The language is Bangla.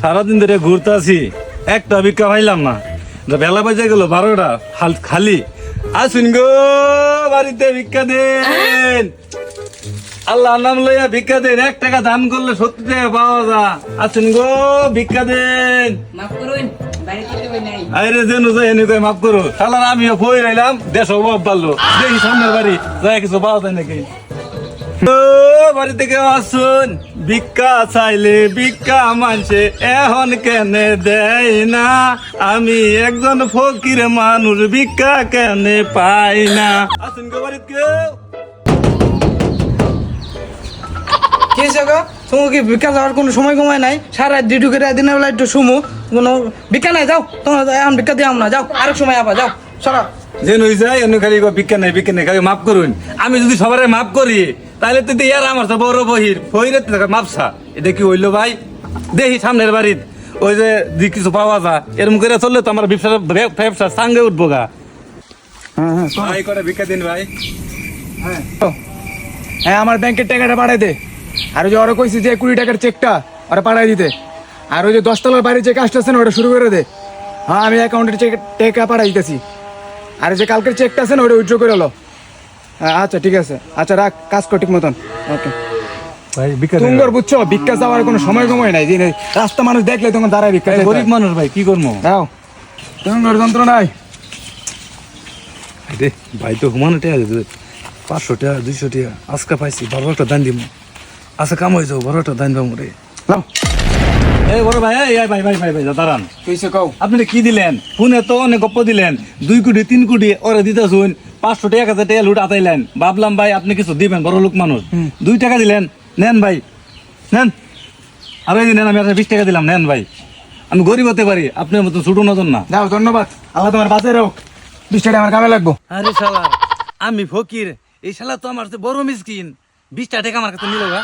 সারাদিন ধরে ঘুরতেছি, একটা ভিক্ষা পাইলাম না। বেলা বাজে গেল 12টা, খালি। আসুন গো বাড়িতে ভিক্ষা দেন, আল্লাহর নাম লইয়া ভিক্ষা দেন। 1 টাকা দান করলে 70 টাকা পাওয়া যায়। আসুন গো ভিক্ষা দেন। আরে যেন যাই এনে কই মাফ করো শালার, আমিও ফই রাইলাম, দেশ অভাব বাড়লো, দেখি সামনের বাড়ি যাই কিছু পাওয়া যায় নাকি। ও বাড়ি থেকে আসুন, ভিক্ষা চাইলে ভিক্ষা মানছে এখন কেনে দেয় না। আমি একজন ফকির মানুষ, ভিক্ষা কেনে পাই না। আসুন গো বাড়িতে কেউ। কি জায়গা তোমার কি ভিক্ষা যাওয়ার কোনো সময় কমায় নাই? সারা ডিউটি করে দিনের বেলা একটু শুমু, কোনো ভিক্ষা নাই, যাও তোমার এখন ভিক্ষা দিয়ে না, যাও আরেক সময় আবার যাও সারা। যে নই যায় এনে খালি ভিক্ষা নাই ভিক্ষা নাই, খালি মাফ করুন। আমি যদি সবার মাফ করি তাহলে তো ইয়ার আমার তো বড় বহির ফহিরে মাপসা। এটা কি হইলো ভাই? দেখি সামনের বাড়ির ওই যে কিছু পাওয়া যায়, এরকম করে চললে তো আমার ব্যবসা সাঙ্গে উঠবো গা। ভাই করে ভিক্ষা দিন ভাই। হ্যাঁ, আমার ব্যাংকের টাকাটা পাঠাই দে। আর ওই যে ওরা কইছি যে 20 টাকার চেকটা ওরা পাঠাই দিতে। আর ওই যে 10 তলার বাড়ির যে কাজটা আছে না ওটা শুরু করে দে। হ্যাঁ, আমি অ্যাকাউন্টের টাকা পাঠাই দিতেছি। আর যে কালকের চেকটা আছে না ওটা উইথড্র করে লো। আচ্ছা ঠিক আছে, আচ্ছা রাখ, কাজ কর ঠিক মতন। ওকে ভাই ভিক্ষা দিন। তুঙ্গর বুঝছো, ভিক্ষা যাওয়ার কোনো সময় নাই। যে রাস্তা মানুষ দেখলে তখন দাঁড়ায় ভিক্ষা চাইতে হয়। গরিব মানুষ ভাই, কি করবো? দাও, তুঙ্গর যন্ত্র নাই। রে ভাই তো হুমানো টাকা দিতে 500 টাকা 200 টাকা আজকে পাইছি, বড় একটা দান দিব। আচ্ছা কাম হয়ে যাও, বড় একটা দান দিব রে। লাও, এই বড় ভাই, এই ভাই ভাই ভাই ভাই দাঁড়ান। কইছে কও। আপনি কি দিলেন? ফোনে তো অনেক গপ্প দিলেন, 2 কোটি 3 কোটি ওরে দিতে শুন, 500 টাকা 1000 টাকা লুট আতাইলেন। ভাবলাম ভাই আপনি কিছু দিবেন, বড় লোক মানুষ। 2 টাকা দিলেন, নেন ভাই নেন। আর এই নেন, আমি আপনার 20 টাকা দিলাম, নেন ভাই। আমি গরিব হতে পারি, আপনার মতো ছোট নজন না। দাও, ধন্যবাদ, আল্লাহ তোমার বাঁচাই রাখো। 20 টাকা আমার কামে লাগবো। আরে শালা, আমি ফকির, এই শালা তো আমার বড় মিসকিন, 20 টাকা আমার কাছে নিল গা।